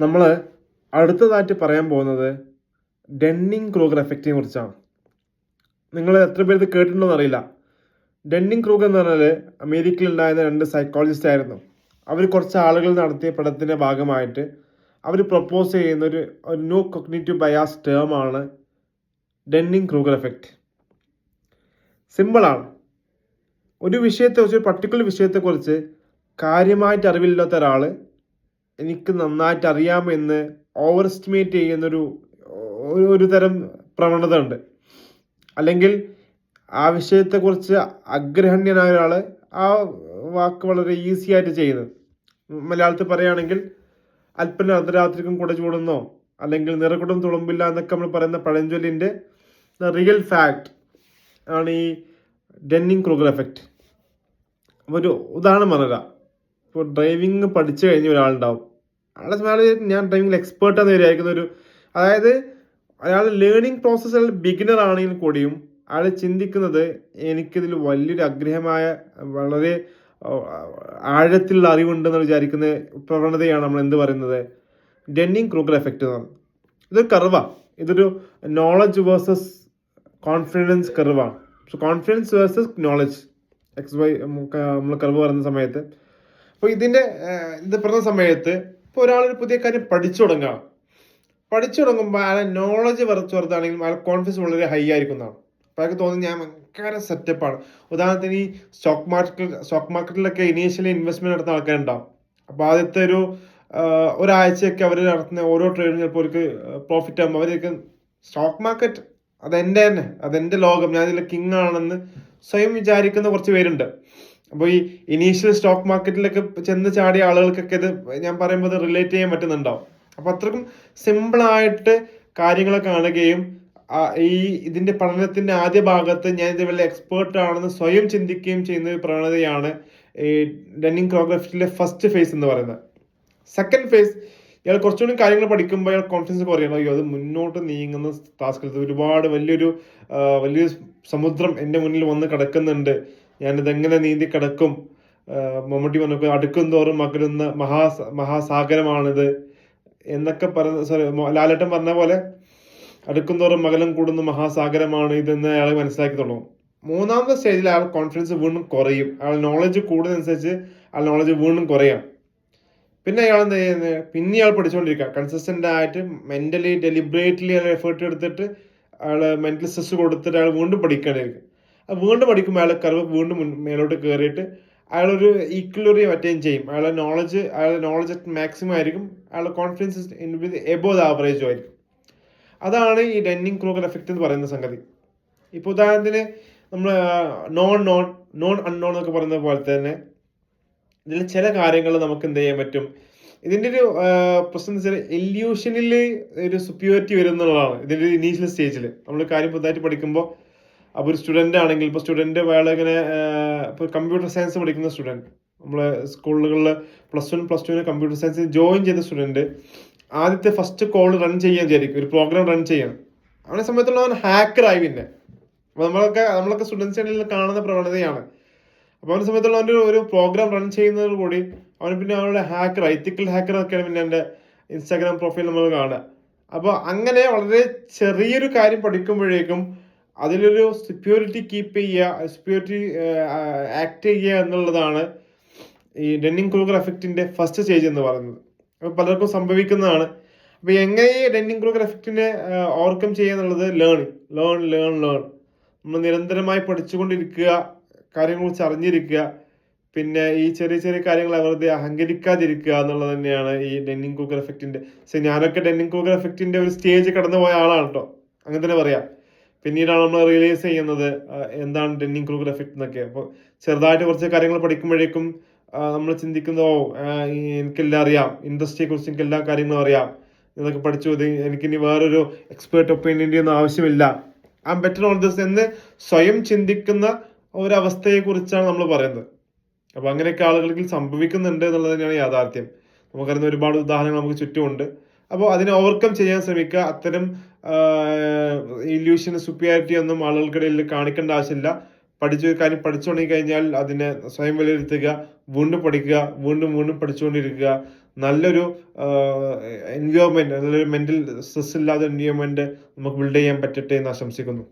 നമ്മൾ അടുത്തതായിട്ട് പറയാൻ പോകുന്നത് ഡെന്നിങ് ക്രൂഗർ എഫക്റ്റിനെ കുറിച്ചാണ്. നിങ്ങൾ എത്ര പേര് ഇത് കേട്ടിട്ടുണ്ടോ എന്നറിയില്ല. ഡെന്നിങ് ക്രൂഗർ എന്ന് പറഞ്ഞാൽ അമേരിക്കയിൽ ഉണ്ടായിരുന്ന 2 സൈക്കോളജിസ്റ്റ് ആയിരുന്നു. അവർ കുറച്ച് ആളുകൾ നടത്തിയ പഠനത്തിൻ്റെ ഭാഗമായിട്ട് അവർ പ്രപ്പോസ് ചെയ്യുന്ന ഒരു ന്യൂ കൊഗ്നിറ്റീവ് ബയാസ് ടേമാണ് ഡെന്നിങ് ക്രൂഗർ എഫക്റ്റ്. സിമ്പിളാണ്. ഒരു വിഷയത്തെക്കുറിച്ച്, ഒരു പർട്ടിക്കുലർ വിഷയത്തെക്കുറിച്ച് കാര്യമായിട്ട് അറിവില്ലാത്ത ഒരാൾ എനിക്ക് നന്നായിട്ട് അറിയാമെന്ന് ഓവർ എസ്റ്റിമേറ്റ് ചെയ്യുന്നൊരു ഒരു തരം പ്രവണത ഉണ്ട്. അല്ലെങ്കിൽ ആ വിഷയത്തെക്കുറിച്ച് അഗ്രഹണ്യനായ ഒരാൾ ആ വാക്ക് വളരെ ഈസി ആയിട്ട് ചെയ്യുന്നത്. മലയാളത്തിൽ പറയുകയാണെങ്കിൽ അല്പന അർദ്ധരാത്രിക്കും കുട ചൂടുന്നോ അല്ലെങ്കിൽ നിറകുടം തുളുമ്പില്ല എന്നൊക്കെ നമ്മൾ പറയുന്ന പഴഞ്ചൊല്ലിൻ്റെ റിയൽ ഫാക്ട് ആണ് ഈ ഡെന്നിങ് ക്രൂഗർ എഫക്റ്റ്. ഒരു ഉദാഹരണം പറഞ്ഞുതരാം. ഇപ്പോൾ ഡ്രൈവിംഗ് പഠിച്ചു കഴിഞ്ഞ ഒരാളുണ്ടാവും. അയാളെ ഞാൻ ഡ്രൈവിംഗിൽ എക്സ്പേർട്ടാന്ന് വിചാരിക്കുന്ന അതായത് അയാൾ ലേണിംഗ് പ്രോസസ്സിൽ ബിഗിനർ ആണെങ്കിൽ കൂടിയും അയാൾ ചിന്തിക്കുന്നത് എനിക്കിതിൽ വലിയൊരു ആഗ്രഹമായ വളരെ ആഴത്തിലുള്ള അറിവുണ്ടെന്ന് വിചാരിക്കുന്ന പ്രവണതയാണ് നമ്മൾ എന്ത് പറയുന്നത്, ഡെന്നിങ് ക്രൂഗർ എഫക്റ്റ് എന്ന് പറയുന്നത്. ഇതൊരു കർവാണ്. ഇതൊരു നോളജ് വേഴ്സസ് കോൺഫിഡൻസ് കർവാണ്. So confidence versus knowledge XY നമ്മൾ കർവ് പറയുന്ന സമയത്ത്, അപ്പോൾ ഇത് പറഞ്ഞ സമയത്ത് ഇപ്പോൾ ഒരാളൊരു പുതിയ കാര്യം പഠിച്ചു തുടങ്ങുമ്പോൾ അയാളെ നോളജ് ചെറുതാണെങ്കിലും അയാൾ കോൺഫിഡൻസ് വളരെ ഹൈ ആയിരിക്കുന്നതാണ്. അപ്പോൾ അയാൾക്ക് തോന്നുന്നത് ഞാൻ ഭയങ്കര സെറ്റപ്പാണ്. ഉദാഹരണത്തിന് ഈ സ്റ്റോക്ക് മാർക്കറ്റിലൊക്കെ ഇനീഷ്യലി ഇൻവെസ്റ്റ്മെന്റ് നടത്തുന്ന ആൾക്കാരുണ്ടാവും. അപ്പോൾ ആദ്യത്തെ ഒരാഴ്ചയൊക്കെ അവർ നടത്തുന്ന ഓരോ ട്രേഡും ചിലപ്പോൾ അവർക്ക് പ്രോഫിറ്റ് ആകുമ്പോൾ അവർക്ക് സ്റ്റോക്ക് മാർക്കറ്റ് അതെൻ്റെ ലോകം, ഞാൻ ഇതിലെ കിങ് ആണെന്ന് സ്വയം വിചാരിക്കുന്ന കുറച്ച് പേരുണ്ട്. അപ്പോൾ ഈ ഇനീഷ്യൽ സ്റ്റോക്ക് മാർക്കറ്റിലൊക്കെ ചെന്ന് ചാടിയ ആളുകൾക്കൊക്കെ ഇത് ഞാൻ പറയുമ്പോൾ അത് റിലേറ്റ് ചെയ്യാൻ പറ്റുന്നുണ്ടാവും. അപ്പോൾ അത്രക്കും സിമ്പിളായിട്ട് കാര്യങ്ങളെ കാണുകയും ഇതിന്റെ പഠനത്തിന്റെ ആദ്യ ഭാഗത്ത് ഞാൻ ഇത് വലിയ എക്സ്പേർട്ട് ആണെന്ന് സ്വയം ചിന്തിക്കുകയും ചെയ്യുന്ന ഒരു പ്രവണതയാണ് ഈ ഡെന്നിങ് ക്രൂഗർ എഫക്റ്റിലെ ഫസ്റ്റ് ഫേസ് എന്ന് പറയുന്നത്. സെക്കൻഡ് ഫേസ്, ഇയാൾ കുറച്ചുകൂടി കാര്യങ്ങൾ പഠിക്കുമ്പോൾ അയാൾ കോൺഫിഡൻസ് കുറയണം. അയ്യോ, അത് മുന്നോട്ട് നീങ്ങുന്ന ടാസ്കിൽ ഒരുപാട് വലിയൊരു സമുദ്രം എൻ്റെ മുന്നിൽ വന്ന് കിടക്കുന്നുണ്ട്, ഞാനിതെങ്ങനെ നീന്തി കിടക്കും, മമ്മൂട്ടി പറഞ്ഞു അടുക്കും തോറും മകരുന്ന മഹാസാഗരമാണിത് എന്നൊക്കെ ലാലേട്ടൻ പറഞ്ഞ പോലെ അടുക്കും തോറും മകലം കൂടുന്ന മഹാസാഗരമാണ് ഇതെന്ന് അയാൾ മനസ്സിലാക്കി തുടങ്ങും. മൂന്നാമത്തെ സ്റ്റേജിൽ അയാൾ കോൺഫിഡൻസ് വീണ്ടും കുറയും. അയാൾ നോളജ് കൂടുന്നതനുസരിച്ച് അയാൾ നോളജ് വീണ്ടും കുറയാം. പിന്നെ അയാൾ എന്ത് ചെയ്യുന്നത്, പിന്നെ അയാൾ പഠിച്ചുകൊണ്ടിരിക്കുക കൺസിസ്റ്റന്റ് ആയിട്ട്, മെന്റലി ഡെലിബറേറ്റ്ലി അയാൾ എഫേർട്ട് എടുത്തിട്ട് അയാൾ മെന്റൽ സ്ട്രെസ് കൊടുത്തിട്ട് അയാൾ വീണ്ടും പഠിക്കേണ്ടിയിരിക്കും. അത് വീണ്ടും പഠിക്കുമ്പോൾ അയാൾ കർവ് വീണ്ടും മേലോട്ട് കയറിയിട്ട് അയാളൊരു ഈക്വലറി അറ്റൈൻ ചെയ്യും. അയാളുടെ നോളജ് മാക്സിമം ആയിരിക്കും. അയാളുടെ കോൺഫിഡൻസ് എബോവ് ദ ആവറേജും ആയിരിക്കും. അതാണ് ഈ ഡെന്നിങ് ക്രൂഗർ എഫക്റ്റ് എന്ന് പറയുന്ന സംഗതി. ഇപ്പോൾ ഉദാഹരണത്തിന് നമ്മൾ നോൺ അൺനോൺ എന്നൊക്കെ പറയുന്ന പോലെ തന്നെ ഇതിൽ ചില കാര്യങ്ങൾ നമുക്ക് എന്ത് ചെയ്യാൻ പറ്റും. ഇതിൻ്റെ ഒരു പ്രശ്നം എന്ന് വെച്ചാൽ ഇല്യൂഷനിൽ ഒരു സുപ്യൂരിറ്റി വരും എന്നുള്ളതാണ്. ഇതിൻ്റെ ഒരു ഇനീഷ്യൽ സ്റ്റേജിൽ നമ്മൾ കാര്യം പുതുതായിട്ട് പഠിക്കുമ്പോൾ, അപ്പോൾ ഒരു സ്റ്റുഡൻ്റ് ആണെങ്കിൽ, ഇപ്പോൾ സ്റ്റുഡൻറ്റ് വേള ഇങ്ങനെ ഇപ്പോൾ കമ്പ്യൂട്ടർ സയൻസ് പഠിക്കുന്ന സ്റ്റുഡൻറ്റ്, നമ്മളെ സ്കൂളുകളിൽ +1 കമ്പ്യൂട്ടർ സയൻസ് ജോയിൻ ചെയ്ത സ്റ്റുഡൻറ്റ് ആദ്യത്തെ ഫസ്റ്റ് കോൾ റൺ ചെയ്യാൻ വിചാരിക്കും, ഒരു പ്രോഗ്രാം റൺ ചെയ്യണം. അവനെ സംബന്ധിച്ചുള്ള അവൻ ഹാക്കറായി. പിന്നെ അപ്പോൾ നമ്മളൊക്കെ സ്റ്റുഡൻസിനിൽ കാണുന്ന പ്രവണതയാണ്. അപ്പോൾ അവനെ സംബന്ധിച്ചുള്ള അവൻ്റെ ഒരു പ്രോഗ്രാം റൺ ചെയ്യുന്നതോടുകൂടി അവന് പിന്നെ അവരുടെ എത്തിക്കൽ ഹാക്കർ ഒക്കെയാണ് പിന്നെ എൻ്റെ ഇൻസ്റ്റാഗ്രാം പ്രൊഫൈൽ നമ്മൾ കാണുക. അപ്പോൾ അങ്ങനെ വളരെ ചെറിയൊരു കാര്യം പഠിക്കുമ്പോഴേക്കും അതിലൊരു സെക്യൂരിറ്റി കീപ്പ് ചെയ്യുക, സെക്യൂരിറ്റി ആക്ട് ചെയ്യുക എന്നുള്ളതാണ് ഈ ഡെന്നിങ് ക്രൂഗർ എഫക്റ്റിന്റെ ഫസ്റ്റ് സ്റ്റേജ് എന്ന് പറയുന്നത്. അപ്പോൾ പലർക്കും സംഭവിക്കുന്നതാണ്. അപ്പോൾ എങ്ങനെ ഈ ഡെന്നിങ് ക്രൂഗർ എഫക്റ്റിനെ ഓവർകം ചെയ്യുക എന്നുള്ളത് ലേൺ. നമ്മൾ നിരന്തരമായി പഠിച്ചുകൊണ്ടിരിക്കുക, കാര്യങ്ങളെക്കുറിച്ച് അറിഞ്ഞിരിക്കുക, പിന്നെ ഈ ചെറിയ ചെറിയ കാര്യങ്ങൾ വെറുതെ അഹങ്കരിക്കാതിരിക്കുക എന്നുള്ളത് തന്നെയാണ് ഈ ഡെന്നിങ് ക്രൂഗർ എഫക്റ്റിന്റെ. ഞാനൊക്കെ ഡെന്നിങ് ക്രൂഗർ എഫക്റ്റിന്റെ ഒരു സ്റ്റേജ് കടന്നു പോയ ആളാണ് കേട്ടോ, അങ്ങനെ തന്നെ പറയാം. പിന്നീടാണ് നമ്മൾ റിയലൈസ് ചെയ്യുന്നത് എന്താണ് ഡെന്നിങ് ക്രൂഗർ എഫക്റ്റ് എന്നൊക്കെ. അപ്പോൾ ചെറുതായിട്ട് കുറച്ച് കാര്യങ്ങൾ പഠിക്കുമ്പോഴേക്കും നമ്മൾ ചിന്തിക്കുന്നു, എനിക്കെല്ലാം അറിയാം, ഇൻഡസ്ട്രിയെ കുറിച്ച് എനിക്ക് എല്ലാ കാര്യങ്ങളും അറിയാം, ഇതൊക്കെ പഠിച്ചു, എനിക്കിനി വേറൊരു എക്സ്പേർട്ട് ഒപ്പീനിയൻ്റെ ഒന്നും ആവശ്യമില്ല, I am better on this എന്ന് സ്വയം ചിന്തിക്കുന്ന ഒരവസ്ഥയെ കുറിച്ചാണ് നമ്മൾ പറയുന്നത്. അപ്പോൾ അങ്ങനെയൊക്കെ ആളുകൾക്ക് സംഭവിക്കുന്നുണ്ട് എന്നുള്ളത് തന്നെയാണ് യാഥാർത്ഥ്യം. നമുക്കറിയുന്ന ഒരുപാട് ഉദാഹരണങ്ങൾ നമുക്ക് ചുറ്റുമുണ്ട്. അപ്പോൾ അതിനെ ഓവർകം ചെയ്യാൻ ശ്രമിക്കുക. അത്തരം ഇല്യൂഷൻ, സുപ്പീരിയോറിറ്റി ഒന്നും ആളുകൾക്കിടയിൽ കാണിക്കേണ്ട ആവശ്യമില്ല. പഠിച്ചൊരു കാര്യം പഠിച്ചു തുടങ്ങി കഴിഞ്ഞാൽ അതിനെ സ്വയം വിലയിരുത്തുക, വീണ്ടും പഠിക്കുക, വീണ്ടും വീണ്ടും പഠിച്ചുകൊണ്ടിരിക്കുക. നല്ലൊരു എൻവയോൺമെൻറ്റ്, നല്ലൊരു മെൻ്റൽ സ്ട്രെസ് ഇല്ലാത്ത എൻവയോൺമെൻറ്റ് നമുക്ക് ബിൽഡ് ചെയ്യാൻ പറ്റട്ടെ എന്ന് ആശംസിക്കുന്നു.